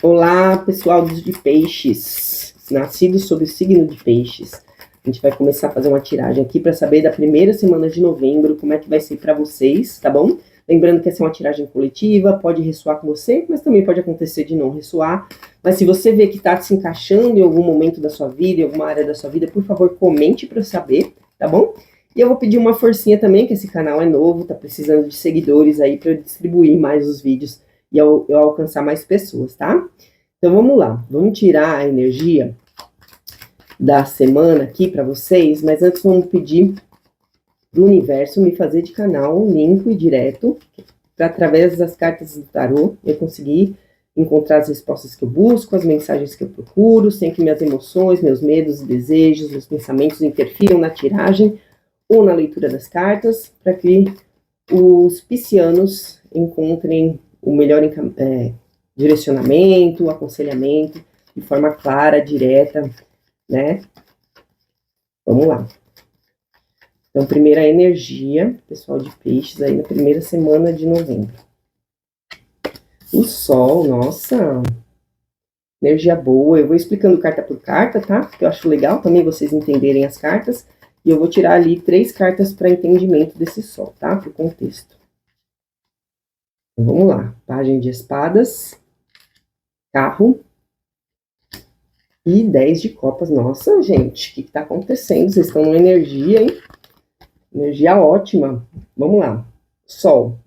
Olá, pessoal de peixes, nascidos sob o signo de peixes. A gente vai começar a fazer uma tiragem aqui para saber da primeira semana de novembro, como é que vai ser para vocês, tá bom? Lembrando que essa é uma tiragem coletiva, pode ressoar com você, mas também pode acontecer de não ressoar. Mas se você vê que está se encaixando em algum momento da sua vida, em alguma área da sua vida, por favor, comente para eu saber, tá bom? E eu vou pedir uma forcinha também, que esse canal é novo, tá precisando de seguidores aí para eu distribuir mais os vídeos e eu alcançar mais pessoas, tá? Então vamos lá, vamos tirar a energia da semana aqui para vocês, mas antes vamos pedir pro universo me fazer de canal limpo e direto, para através das cartas do tarô eu conseguir encontrar as respostas que eu busco, as mensagens que eu procuro, sem que minhas emoções, meus medos e desejos, meus pensamentos interfiram na tiragem ou na leitura das cartas, para que os piscianos encontrem o melhor direcionamento, aconselhamento, de forma clara, direta, né? Vamos lá. Então, primeira energia, pessoal de peixes, aí na primeira semana de novembro. O sol, nossa, energia boa. Eu vou explicando carta por carta, tá? Porque eu acho legal também vocês entenderem as cartas. E eu vou tirar ali 3 cartas para entendimento desse sol, tá? Para o contexto. Então, vamos lá. Pajem de espadas, carro e 10 de copas. Nossa, gente, o que está acontecendo? Vocês estão numa energia, hein? Energia ótima. Vamos lá. Sol.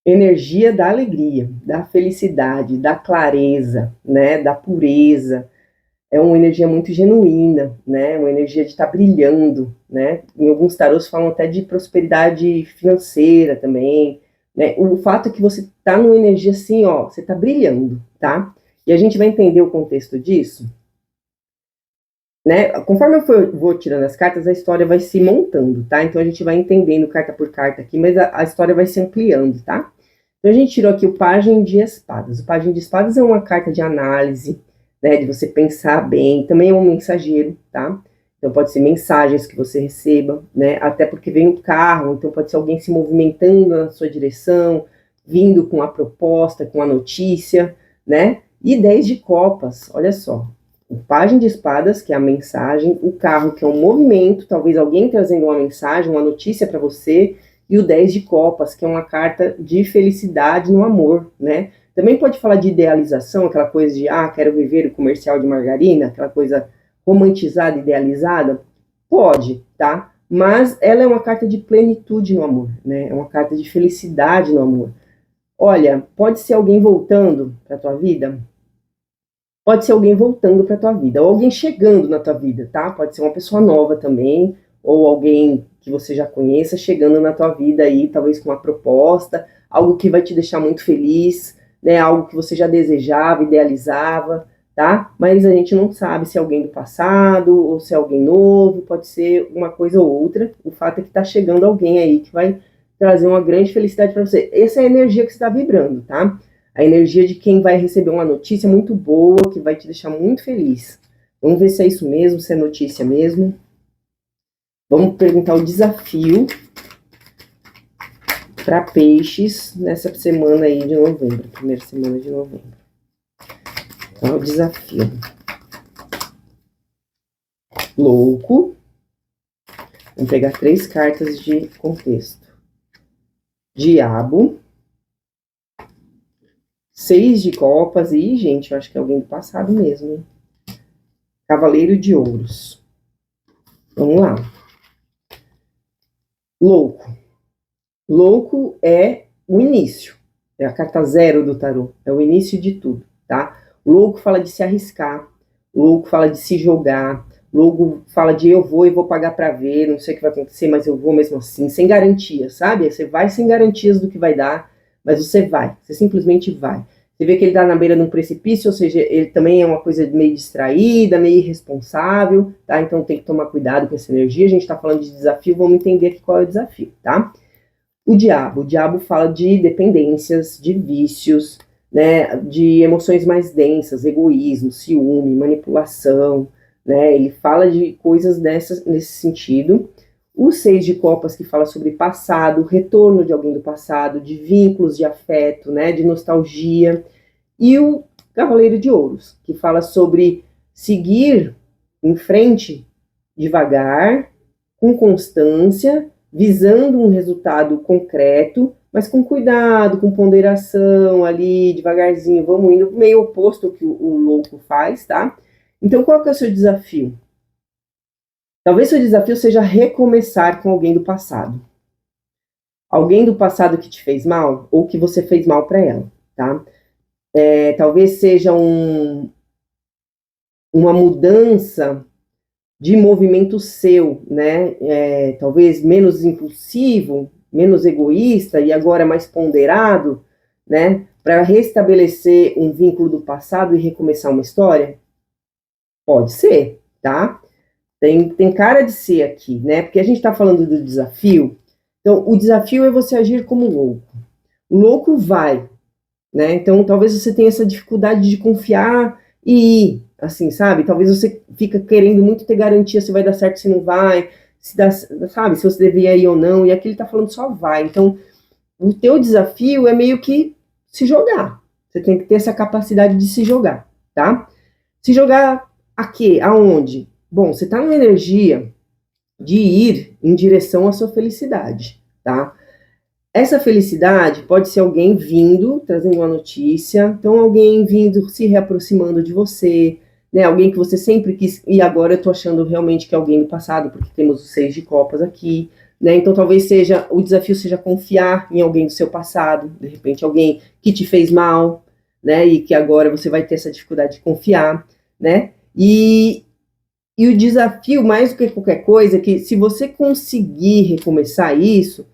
Energia da alegria, da felicidade, da clareza, né? Da pureza. É uma energia muito genuína, né? Uma energia de estar brilhando, né? Em alguns tarôs falam até de prosperidade financeira também, né? O fato é que você tá numa energia assim, ó, você tá brilhando, tá? E a gente vai entender o contexto disso, né? Conforme eu vou tirando as cartas, a história vai se montando, tá? Então a gente vai entendendo carta por carta aqui, mas a história vai se ampliando, tá? Então a gente tirou aqui o Pajem de Espadas. O Pajem de Espadas é uma carta de análise, né? De você pensar bem. Também é um mensageiro, tá? Então pode ser mensagens que você receba, né? Até porque vem o carro, então pode ser alguém se movimentando na sua direção, vindo com a proposta, com a notícia, né? E 10 de copas, olha só. O Pajem de Espadas, que é a mensagem, o carro, que é um movimento, talvez alguém trazendo uma mensagem, uma notícia para você, e o 10 de copas, que é uma carta de felicidade no amor, né? Também pode falar de idealização, aquela coisa de, quero viver o comercial de margarina, aquela coisa romantizada, idealizada. Pode, tá? Mas ela é uma carta de plenitude no amor, né? É uma carta de felicidade no amor. Olha, pode ser alguém voltando para tua vida? Pode ser alguém voltando para tua vida, ou alguém chegando na tua vida, tá? Pode ser uma pessoa nova também, ou alguém que você já conheça chegando na tua vida aí, talvez com uma proposta, algo que vai te deixar muito feliz, né? Algo que você já desejava, idealizava, tá? Mas a gente não sabe se é alguém do passado, ou se é alguém novo, pode ser uma coisa ou outra. O fato é que tá chegando alguém aí que vai trazer uma grande felicidade para você. Essa é a energia que você está vibrando, tá? A energia de quem vai receber uma notícia muito boa, que vai te deixar muito feliz. Vamos ver se é isso mesmo, se é notícia mesmo. Vamos perguntar o desafio para peixes nessa semana aí de novembro, primeira semana de novembro. Então, o desafio. Louco. Vamos pegar 3 cartas de contexto. Diabo. 6 de copas. E, gente, eu acho que é alguém do passado mesmo, hein? Cavaleiro de ouros. Vamos lá. Louco. Louco é o início. É a carta 0 do tarô. É o início de tudo, tá? O louco fala de se arriscar. O louco fala de se jogar. O louco fala de eu vou e vou pagar pra ver. Não sei o que vai acontecer, mas eu vou mesmo assim. Sem garantia, sabe? Você vai sem garantias do que vai dar, mas você vai. Você simplesmente vai. Você vê que ele tá na beira de um precipício, ou seja, ele também é uma coisa meio distraída, meio irresponsável, tá? Então tem que tomar cuidado com essa energia. A gente tá falando de desafio, vamos entender aqui qual é o desafio, tá? O diabo fala de dependências, de vícios, né? De emoções mais densas, egoísmo, ciúme, manipulação, né? Ele fala de coisas nesse sentido. O 6 de copas, que fala sobre passado, retorno de alguém do passado, de vínculos de afeto, né? De nostalgia. E o Cavaleiro de Ouros, que fala sobre seguir em frente devagar, com constância, visando um resultado concreto, mas com cuidado, com ponderação ali, devagarzinho, vamos indo, meio oposto ao que o louco faz, tá? Então, qual que é o seu desafio? Talvez seu desafio seja recomeçar com alguém do passado. Alguém do passado que te fez mal, ou que você fez mal para ela, tá? Talvez seja uma mudança de movimento seu, né? Talvez menos impulsivo, menos egoísta e agora mais ponderado, né? Para restabelecer um vínculo do passado e recomeçar uma história? Pode ser, tá? Tem cara de ser aqui, né? Porque a gente está falando do desafio. Então, o desafio é você agir como louco. O louco vai, né? Então, talvez você tenha essa dificuldade de confiar e ir, assim, sabe? Talvez você fica querendo muito ter garantia se vai dar certo, se não vai, se dá, sabe? Se você deveria ir ou não. E aqui ele tá falando só vai. Então, o teu desafio é meio que se jogar. Você tem que ter essa capacidade de se jogar, tá? Se jogar aqui, aonde? Bom, você tá numa energia de ir em direção à sua felicidade, tá? Essa felicidade pode ser alguém vindo, trazendo uma notícia, então alguém vindo, se reaproximando de você, né? Alguém que você sempre quis, e agora eu tô achando realmente que é alguém do passado, porque temos os 6 de copas aqui, né? Então talvez o desafio seja confiar em alguém do seu passado, de repente alguém que te fez mal, né? E que agora você vai ter essa dificuldade de confiar, né? E o desafio, mais do que qualquer coisa, é que se você conseguir recomeçar isso,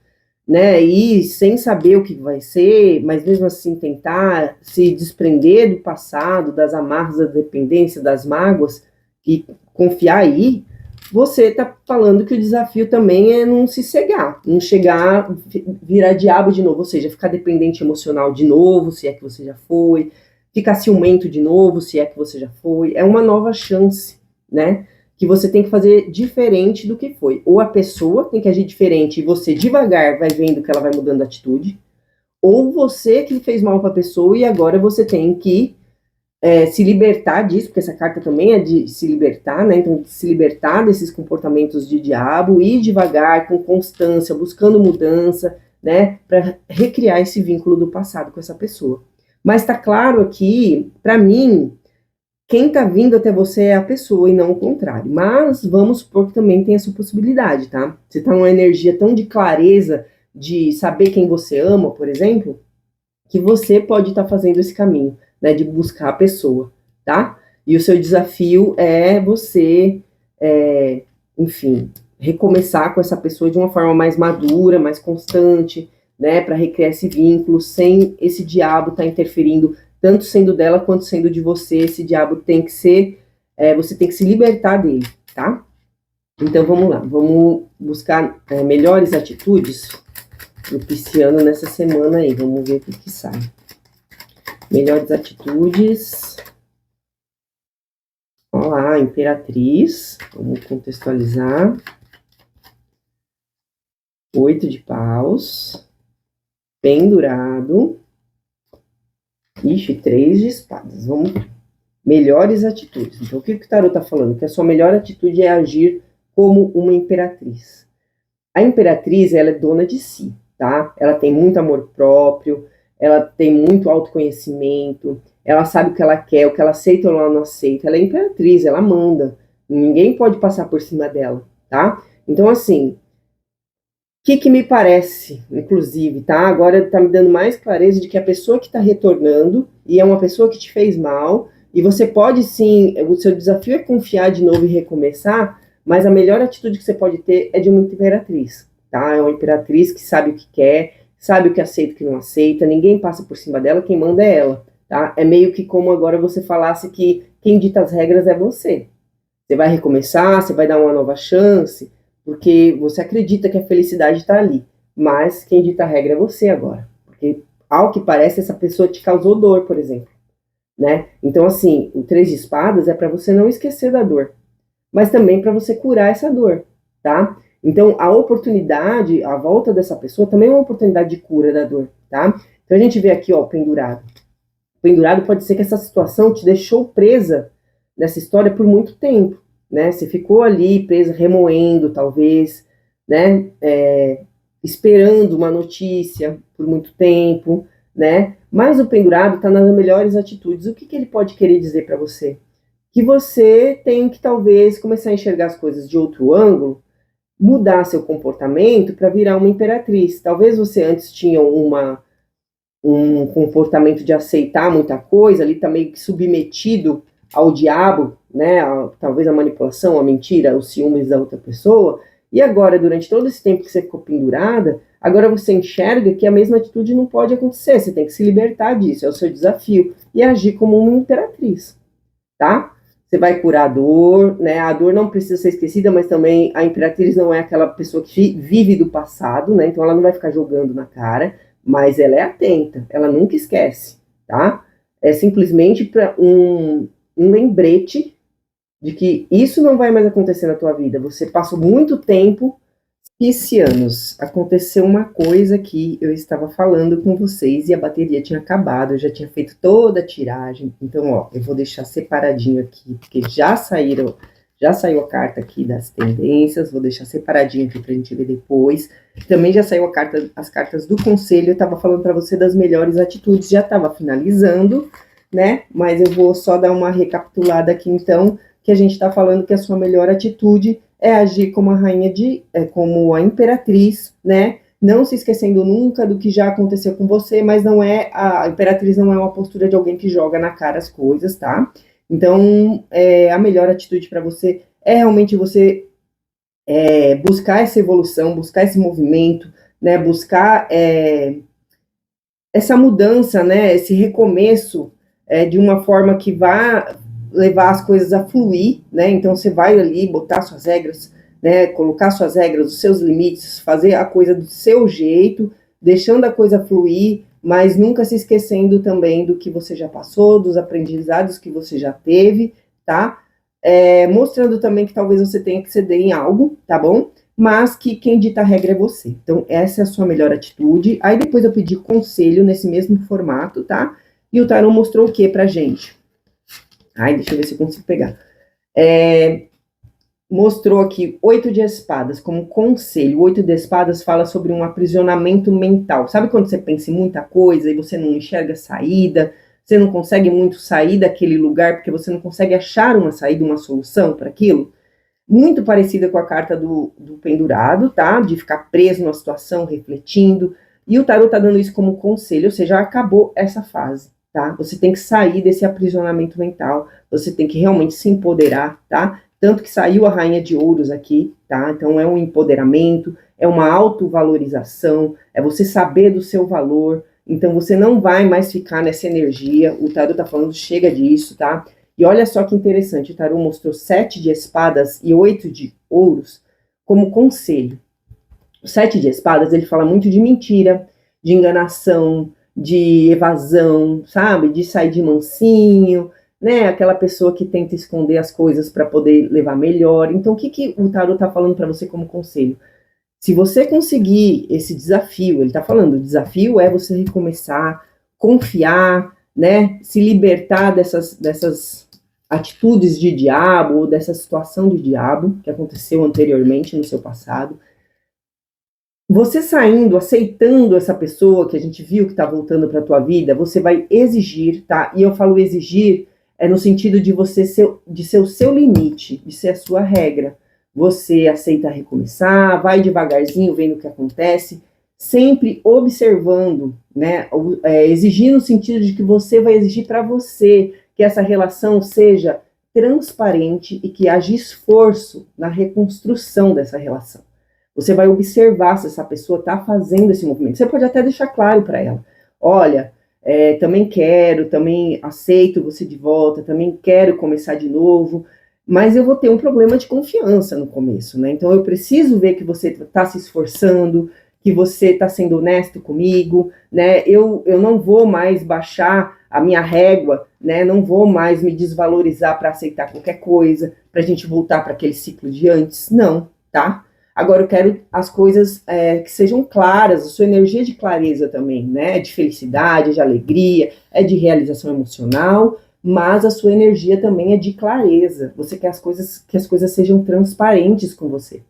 né, e sem saber o que vai ser, mas mesmo assim tentar se desprender do passado, das amarras da dependência, das mágoas, e confiar aí, você tá falando que o desafio também é não se cegar, não chegar, virar diabo de novo, ou seja, ficar dependente emocional de novo, se é que você já foi, ficar ciumento de novo, se é que você já foi, é uma nova chance, né? Que você tem que fazer diferente do que foi. Ou a pessoa tem que agir diferente e você devagar vai vendo que ela vai mudando a atitude, ou você que fez mal para a pessoa e agora você tem que se libertar disso, porque essa carta também é de se libertar, né? Então, se libertar desses comportamentos de diabo, ir devagar, com constância, buscando mudança, né? Para recriar esse vínculo do passado com essa pessoa. Mas tá claro aqui, para mim, quem está vindo até você é a pessoa e não o contrário. Mas vamos supor que também tem essa possibilidade, tá? Você está numa energia tão de clareza, de saber quem você ama, por exemplo, que você pode estar fazendo esse caminho, né? De buscar a pessoa, tá? E o seu desafio é você, enfim, recomeçar com essa pessoa de uma forma mais madura, mais constante, né? Para recriar esse vínculo, sem esse diabo estar interferindo tanto sendo dela quanto sendo de você. Esse diabo tem que ser, você tem que se libertar dele, tá? Então vamos lá, vamos buscar melhores atitudes do pisciano nessa semana aí, vamos ver o que sai. Melhores atitudes. Olha lá, Imperatriz, vamos contextualizar. 8 de paus, pendurado. Ixi, 3 de espadas. Vamos ver. Melhores atitudes. Então, o que o tarot está falando? Que a sua melhor atitude é agir como uma imperatriz. A imperatriz, ela é dona de si, tá? Ela tem muito amor próprio, ela tem muito autoconhecimento, ela sabe o que ela quer, o que ela aceita ou ela não aceita. Ela é imperatriz, ela manda. Ninguém pode passar por cima dela, tá? Então, assim, que me parece, inclusive, tá? Agora tá me dando mais clareza de que a pessoa que está retornando e é uma pessoa que te fez mal, e você pode sim, o seu desafio é confiar de novo e recomeçar, mas a melhor atitude que você pode ter é de uma imperatriz, tá? É uma imperatriz que sabe o que quer, sabe o que aceita e o que não aceita, ninguém passa por cima dela, quem manda é ela, tá? É meio que como agora você falasse que quem dita as regras é você. Você vai recomeçar, você vai dar uma nova chance, porque você acredita que a felicidade está ali, mas quem dita a regra é você agora, porque ao que parece essa pessoa te causou dor, por exemplo, né? Então assim, o 3 de espadas é para você não esquecer da dor, mas também para você curar essa dor, tá? Então a oportunidade, a volta dessa pessoa também é uma oportunidade de cura da dor, tá? Então a gente vê aqui, ó, pendurado. Pendurado pode ser que essa situação te deixou presa nessa história por muito tempo, né? Você ficou ali presa, remoendo, talvez, né? Esperando uma notícia por muito tempo, né? Mas o pendurado está nas melhores atitudes. O que ele pode querer dizer para você? Que você tem que talvez começar a enxergar as coisas de outro ângulo, mudar seu comportamento para virar uma imperatriz. Talvez você antes tinha um comportamento de aceitar muita coisa, ali tá meio que submetido ao diabo, né? Talvez a manipulação, a mentira, os ciúmes da outra pessoa. E agora, durante todo esse tempo que você ficou pendurada, agora você enxerga que a mesma atitude não pode acontecer. Você tem que se libertar disso, é o seu desafio. E agir como uma imperatriz, tá? Você vai curar a dor, né? A dor não precisa ser esquecida, mas também a imperatriz não é aquela pessoa que vive do passado, né? Então ela não vai ficar jogando na cara, mas ela é atenta, ela nunca esquece, tá? É simplesmente para um lembrete de que isso não vai mais acontecer na tua vida. Você passou muito tempo. Piscianos, aconteceu uma coisa que eu estava falando com vocês e a bateria tinha acabado, eu já tinha feito toda a tiragem, então, ó, eu vou deixar separadinho aqui, porque já saiu a carta aqui das tendências, vou deixar separadinho aqui pra gente ver depois. Também já saiu as cartas do conselho, eu estava falando para você das melhores atitudes, já estava finalizando, né, mas eu vou só dar uma recapitulada aqui, então, que a gente está falando que a sua melhor atitude é agir como a rainha como a imperatriz, né? Não se esquecendo nunca do que já aconteceu com você, mas a imperatriz não é uma postura de alguém que joga na cara as coisas, tá? Então, a melhor atitude para você é realmente você buscar essa evolução, buscar esse movimento, né? Buscar essa mudança, né? Esse recomeço de uma forma que vá levar as coisas a fluir, né? Então você vai ali botar suas regras, né? Colocar suas regras, os seus limites, fazer a coisa do seu jeito, deixando a coisa fluir, mas nunca se esquecendo também do que você já passou, dos aprendizados que você já teve, tá? Mostrando também que talvez você tenha que ceder em algo, tá bom? Mas que quem dita a regra é você. Então, essa é a sua melhor atitude. Aí depois eu pedi conselho nesse mesmo formato, tá? E o tarô mostrou o que pra gente? Ai, deixa eu ver se eu consigo pegar. Mostrou aqui 8 de espadas como conselho. O 8 de espadas fala sobre um aprisionamento mental. Sabe quando você pensa em muita coisa e você não enxerga saída, você não consegue muito sair daquele lugar porque você não consegue achar uma saída, uma solução para aquilo? Muito parecida com a carta do pendurado, tá? De ficar preso numa situação, refletindo. E o tarô tá dando isso como conselho, ou seja, acabou essa fase, tá? Você tem que sair desse aprisionamento mental, você tem que realmente se empoderar, tá? Tanto que saiu a Rainha de Ouros aqui, tá? Então é um empoderamento, é uma autovalorização, é você saber do seu valor. Então você não vai mais ficar nessa energia, o tarô tá falando, chega disso, tá? E olha só que interessante, o tarô mostrou 7 de espadas e 8 de ouros como conselho. O 7 de espadas, ele fala muito de mentira, de enganação, de evasão, sabe? De sair de mansinho, né? Aquela pessoa que tenta esconder as coisas para poder levar melhor. Então, o que o tarô tá falando para você como conselho? Se você conseguir esse desafio, ele tá falando, o desafio é você recomeçar, confiar, né? Se libertar dessas atitudes de diabo, ou dessa situação de diabo que aconteceu anteriormente no seu passado. Você saindo, aceitando essa pessoa que a gente viu que está voltando para a tua vida, você vai exigir, tá? E eu falo exigir no sentido de você ser o seu limite, de ser a sua regra. Você aceita recomeçar, vai devagarzinho, vendo o que acontece, sempre observando, né? Exigir no sentido de que você vai exigir para você que essa relação seja transparente e que haja esforço na reconstrução dessa relação. Você vai observar se essa pessoa está fazendo esse movimento. Você pode até deixar claro para ela, olha, também aceito você de volta, também quero começar de novo, mas eu vou ter um problema de confiança no começo, né? Então eu preciso ver que você está se esforçando, que você está sendo honesto comigo, né? Eu não vou mais baixar a minha régua, né? Não vou mais me desvalorizar para aceitar qualquer coisa, para a gente voltar para aquele ciclo de antes, não, tá? Agora eu quero as coisas que sejam claras, a sua energia de clareza também, né? De felicidade, de alegria, é de realização emocional, mas a sua energia também é de clareza. Você quer que as coisas sejam transparentes com você.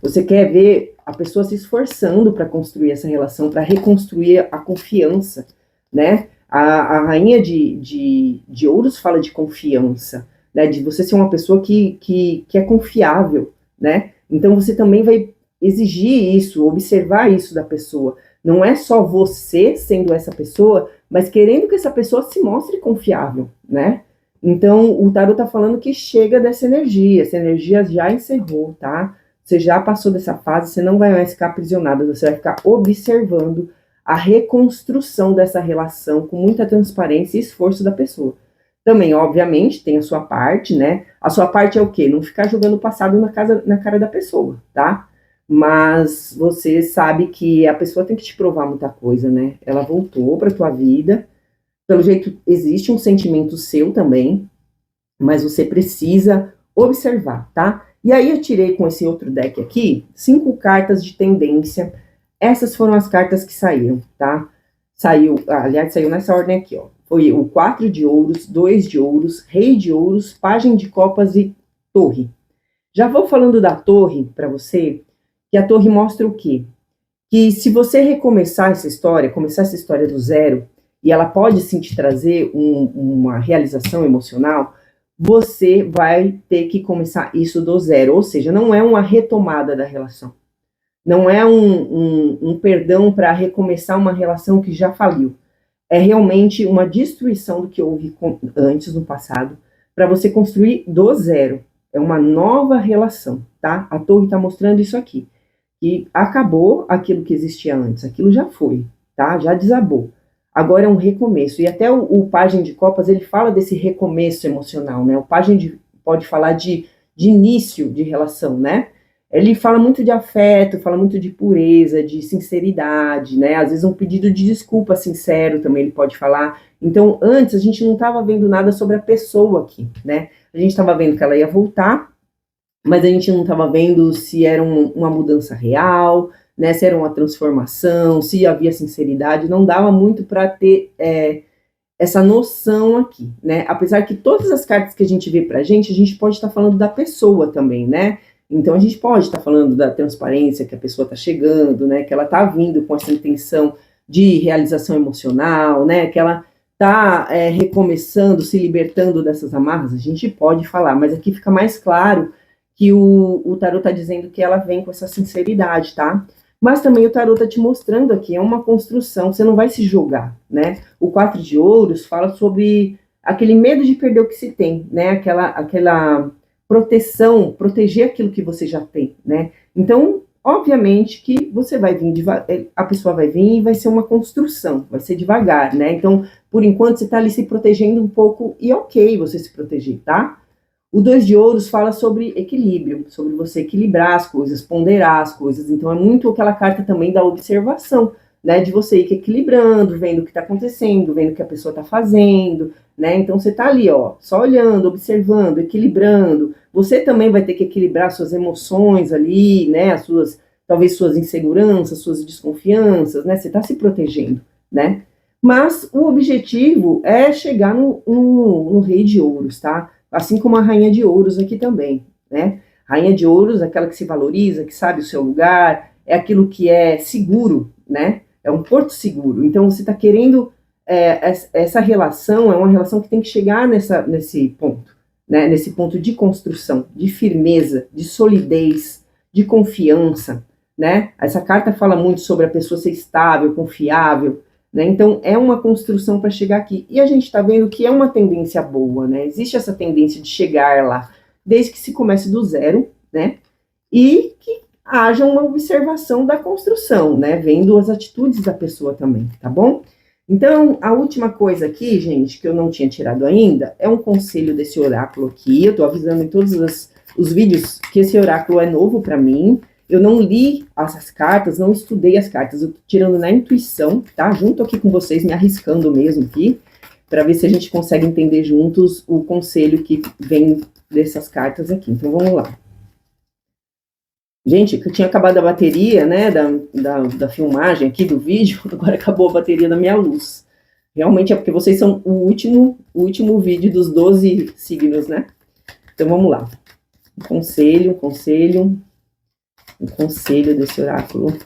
Você quer ver a pessoa se esforçando para construir essa relação, para reconstruir a confiança, né? A rainha de ouros fala de confiança, né? De você ser uma pessoa que é confiável, né? Então você também vai exigir isso, observar isso da pessoa. Não é só você sendo essa pessoa, mas querendo que essa pessoa se mostre confiável, né? Então o tarot tá falando que chega dessa energia, essa energia já encerrou, tá? Você já passou dessa fase, você não vai mais ficar aprisionada, você vai ficar observando a reconstrução dessa relação com muita transparência e esforço da pessoa. Também, obviamente, tem a sua parte, né? A sua parte é o quê? Não ficar jogando o passado na cara da pessoa, tá? Mas você sabe que a pessoa tem que te provar muita coisa, né? Ela voltou para tua vida, pelo jeito existe um sentimento seu também, mas você precisa observar, tá? E aí eu tirei com esse outro deck aqui 5 cartas de tendência. Essas foram as cartas que saíram, tá? Saiu nessa ordem aqui, ó. Foi o 4 de ouros, 2 de ouros, rei de ouros, pajem de copas e torre. Já vou falando da torre para você, que a torre mostra o quê? Que se você recomeçar essa história, começar essa história do zero, e ela pode sim te trazer uma realização emocional, você vai ter que começar isso do zero, ou seja, não é uma retomada da relação, não é um perdão para recomeçar uma relação que já faliu, é realmente uma destruição do que houve antes, no passado, para você construir do zero, é uma nova relação, tá? A torre está mostrando isso aqui, que acabou aquilo que existia antes, aquilo já foi, tá? Já desabou. Agora é um recomeço. E até o Pajem de Copas, ele fala desse recomeço emocional, né? O Pajem pode falar de início de relação, né? Ele fala muito de afeto, fala muito de pureza, de sinceridade, né? Às vezes um pedido de desculpa sincero também ele pode falar. Então, antes a gente não estava vendo nada sobre a pessoa aqui, né? A gente estava vendo que ela ia voltar, mas a gente não estava vendo se era uma mudança real, né, se era uma transformação, se havia sinceridade, não dava muito para ter essa noção aqui, né? Apesar que todas as cartas que a gente vê para a gente pode estar falando da pessoa também, né? Então a gente pode estar falando da transparência, que a pessoa está chegando, né? Que ela está vindo com essa intenção de realização emocional, né? Que ela está recomeçando, se libertando dessas amarras, a gente pode falar, mas aqui fica mais claro que o tarot está dizendo que ela vem com essa sinceridade, tá? Mas também o tarot está te mostrando aqui, é uma construção, você não vai se jogar, né? O 4 de ouros fala sobre aquele medo de perder o que se tem, né? Aquela proteção, proteger aquilo que você já tem, né? Então, obviamente que você vai vir, a pessoa vai vir e vai ser uma construção, vai ser devagar, né? Então, por enquanto, você está ali se protegendo um pouco, e ok você se proteger, tá? O 2 de ouros fala sobre equilíbrio, sobre você equilibrar as coisas, ponderar as coisas. Então é muito aquela carta também da observação, né? De você ir equilibrando, vendo o que está acontecendo, vendo o que a pessoa está fazendo, né? Então você está ali, ó, só olhando, observando, equilibrando. Você também vai ter que equilibrar suas emoções ali, né? Talvez suas inseguranças, suas desconfianças, né? Você está se protegendo, né? Mas o objetivo é chegar no rei de ouros, tá? Assim como a rainha de ouros aqui também, né? Rainha de ouros, aquela que se valoriza, que sabe o seu lugar, é aquilo que é seguro, né? É um porto seguro. Então, você está querendo... essa relação é uma relação que tem que chegar nesse ponto, né? Nesse ponto de construção, de firmeza, de solidez, de confiança, né? Essa carta fala muito sobre a pessoa ser estável, confiável, né? Então, é uma construção para chegar aqui. E a gente está vendo que é uma tendência boa, né? Existe essa tendência de chegar lá, desde que se comece do zero, né? E que haja uma observação da construção, né? Vendo as atitudes da pessoa também, tá bom? Então, a última coisa aqui, gente, que eu não tinha tirado ainda, é um conselho desse oráculo aqui. Eu tô avisando em todos os vídeos que esse oráculo é novo para mim. Eu não li essas cartas, não estudei as cartas, eu tô tirando na intuição, tá? Junto aqui com vocês, me arriscando mesmo aqui, para ver se a gente consegue entender juntos o conselho que vem dessas cartas aqui. Então, vamos lá. Gente, que eu tinha acabado a bateria, né, da filmagem aqui do vídeo, agora acabou a bateria da minha luz. Realmente é porque vocês são o último vídeo dos 12 signos, né? Então vamos lá. Um conselho desse oráculo.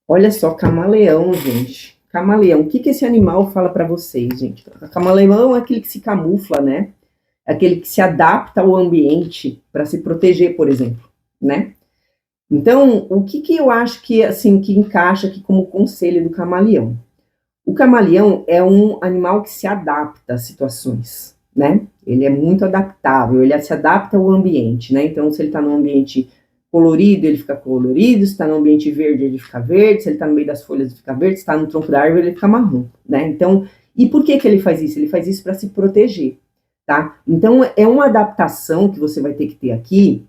Olha só, camaleão, gente. Camaleão, o que esse animal fala para vocês, gente? Camaleão é aquele que se camufla, né? É aquele que se adapta ao ambiente para se proteger, por exemplo, né? Então, o que eu acho que, assim, que encaixa aqui como conselho do camaleão? O camaleão é um animal que se adapta às situações, né? Ele é muito adaptável, ele se adapta ao ambiente, né? Então, se ele está num ambiente colorido, ele fica colorido, se está no ambiente verde, ele fica verde, se ele está no meio das folhas, ele fica verde, se está no tronco da árvore, ele fica marrom, né? Então, e por que ele faz isso? Ele faz isso para se proteger, tá? Então, é uma adaptação que você vai ter que ter aqui,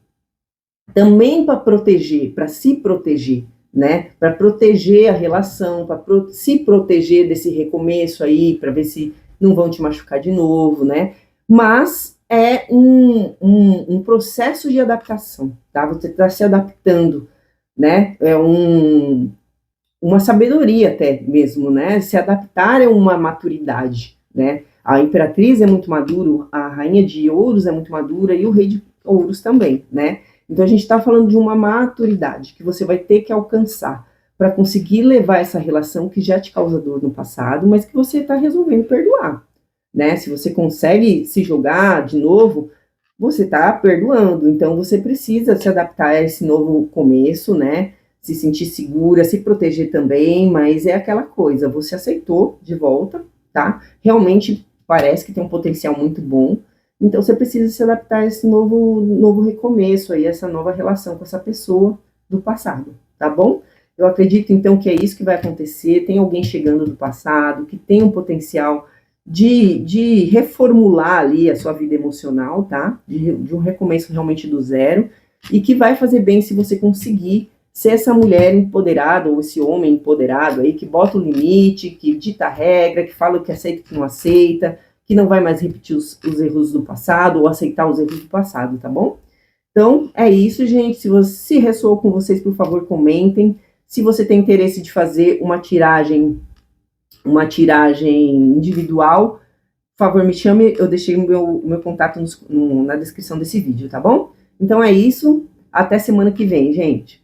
também para proteger, para se proteger, né? Para proteger a relação, para se proteger desse recomeço aí, para ver se não vão te machucar de novo, né? Mas é um processo de adaptação, tá? Você está se adaptando, né? É uma sabedoria até mesmo, né? Se adaptar é uma maturidade, né? A imperatriz é muito maduro, a rainha de ouros é muito madura e o rei de ouros também, né? Então a gente está falando de uma maturidade que você vai ter que alcançar para conseguir levar essa relação que já te causa dor no passado, mas que você está resolvendo perdoar, né? Se você consegue se jogar de novo, você está perdoando. Então você precisa se adaptar a esse novo começo, né? Se sentir segura, se proteger também, mas é aquela coisa, você aceitou de volta, tá? Realmente parece que tem um potencial muito bom, então você precisa se adaptar a esse novo recomeço aí, essa nova relação com essa pessoa do passado, tá bom? Eu acredito então que é isso que vai acontecer, tem alguém chegando do passado, que tem um potencial de reformular ali a sua vida emocional, tá? De um recomeço realmente do zero, e que vai fazer bem se você conseguir ser essa mulher empoderada, ou esse homem empoderado aí, que bota o limite, que dita a regra, que fala o que aceita e o que não aceita, que não vai mais repetir os erros do passado, ou aceitar os erros do passado, tá bom? Então, é isso, gente. Se ressoou com vocês, por favor, comentem. Se você tem interesse de fazer uma tiragem individual, por favor, me chame, eu deixei o meu contato na descrição desse vídeo, tá bom? Então é isso, até semana que vem, gente.